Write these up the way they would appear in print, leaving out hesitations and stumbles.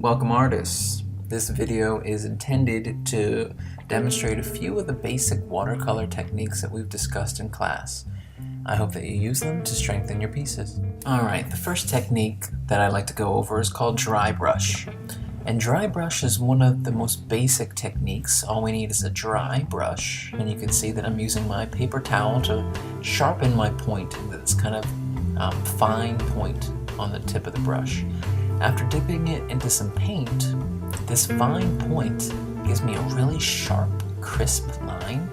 Welcome artists. This video is intended to demonstrate a few of the basic watercolor techniques that we've discussed in class. I hope that you use them to strengthen your pieces. Alright, the first technique that I like to go over is called dry brush. And dry brush is one of the most basic techniques. All we need is a dry brush, and you can see that I'm using my paper towel to sharpen my point into this kind of fine point on the tip of the brush. After dipping it into some paint, this fine point gives me a really sharp, crisp line,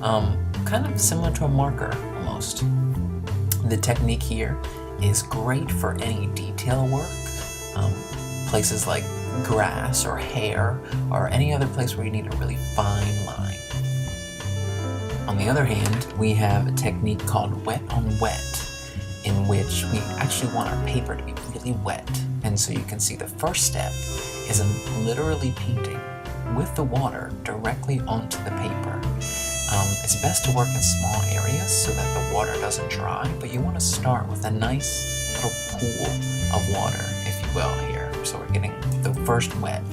kind of similar to a marker almost. The technique here is great for any detail work, places like grass or hair or any other place where you need a really fine line. On the other hand, we have a technique called wet on wet, in which we actually want our paper to be really wet. And so you can see the first step is in literally painting with the water directly onto the paper. It's best to work in small areas so that the water doesn't dry, but you want to start with a nice little pool of water, if you will, here. So we're getting the first wet.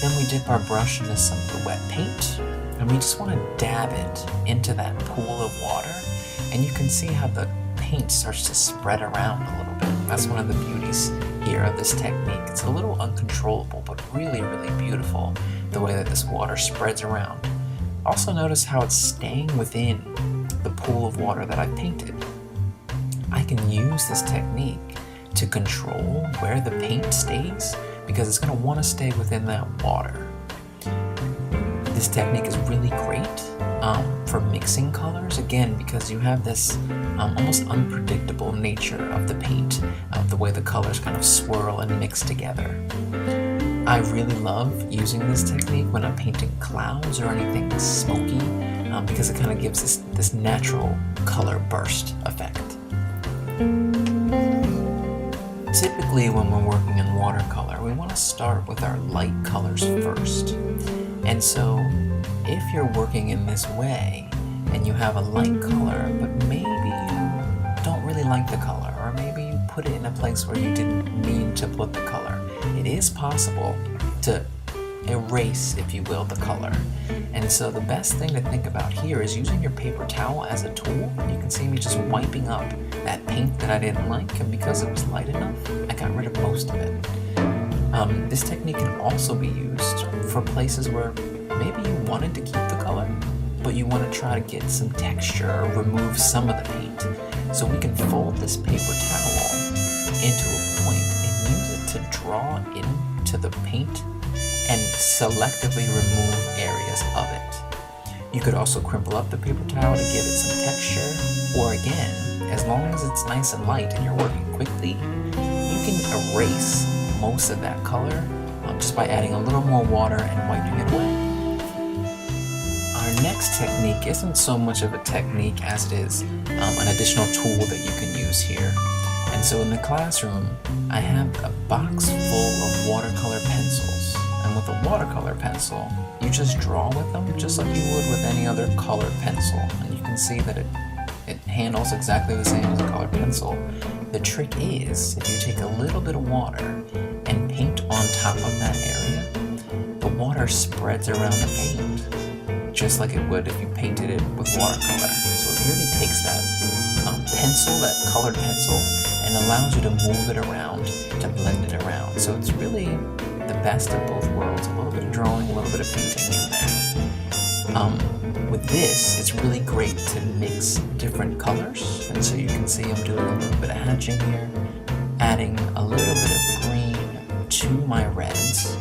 Then we dip our brush into some of the wet paint, and we just want to dab it into that pool of water. And you can see how the paint starts to spread around a little bit. That's one of the beauties here of this technique. It's a little uncontrollable, but really, really beautiful, the way that this water spreads around. Also notice how it's staying within the pool of water that I painted. I can use this technique to control where the paint stays because it's going to want to stay within that water. This technique is really great for mixing colors, again, because you have this almost unpredictable nature of the paint, the way the colors kind of swirl and mix together. I really love using this technique when I'm painting clouds or anything smoky, because it kind of gives this natural color burst effect. Typically when we're working in watercolor, we want to start with our light colors first. And so if you're working in this way and you have a light color, but maybe you don't really like the color, or maybe you put it in a place where you didn't mean to put the color, it is possible to erase, if you will, the color. And so the best thing to think about here is using your paper towel as a tool. You can see me just wiping up that paint that I didn't like, and because it was light enough, I got rid of most of it. This technique can also be used for places where maybe you wanted to keep the color, but you want to try to get some texture or remove some of the paint. So we can fold this paper towel into a point and use it to draw into the paint and selectively remove areas of it. You could also crimple up the paper towel to give it some texture, or again, as long as it's nice and light and you're working quickly, you can erase most of that color just by adding a little more water and wiping it away. Our next technique isn't so much of a technique as it is an additional tool that you can use here. And so in the classroom, I have a box full of watercolor pencils. And with a watercolor pencil, you just draw with them just like you would with any other colored pencil. And you can see that it handles exactly the same as a colored pencil. The trick is, if you take a little bit of water and paint on top of that area, the water spreads around the paint, just like it would if you painted it with watercolor. So it really takes that pencil, that colored pencil, and allows you to move it around, to blend it around. So it's really the best of both worlds, a little bit of drawing, a little bit of painting in there. With this, it's really great to mix different colors, and so you can see I'm doing a little bit of hatching here, adding a little bit of green to my reds,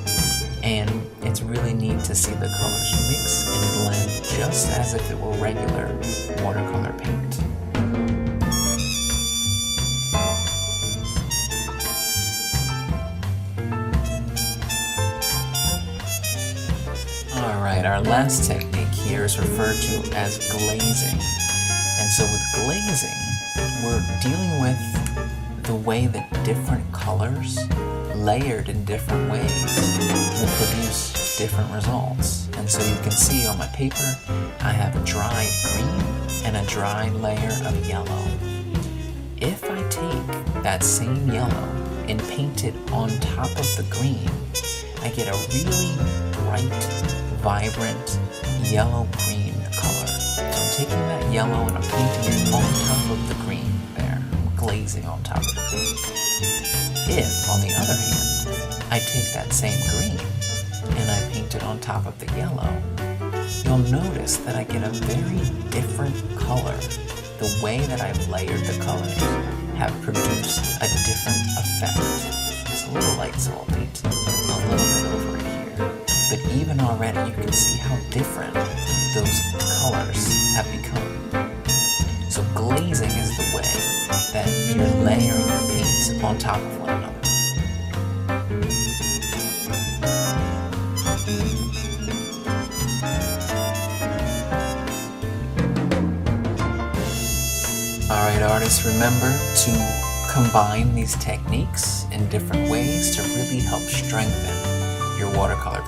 and it's really neat to see the colors mix and blend just as if it were regular watercolor paint. Alright, our last technique here is referred to as glazing. And so with glazing, we're dealing with the way that different colors, layered in different ways, will produce different results. And so you can see on my paper, I have a dried green and a dried layer of yellow. If I take that same yellow and paint it on top of the green, I get a really bright, vibrant, yellow-green color. So I'm taking that yellow and I'm painting it on top of the green there. I'm glazing on top of the green. If, on the other hand, I take that same green and I paint it on top of the yellow, you'll notice that I get a very different color. The way that I've layered the colors have produced a different effect. It's a little light, so I'll paint a little bit over it here. But even already you can see how different those colors have become. So glazing is the way that you're layering your paints on top of one another. Alright artists, remember to combine these techniques in different ways to really help strengthen your watercolor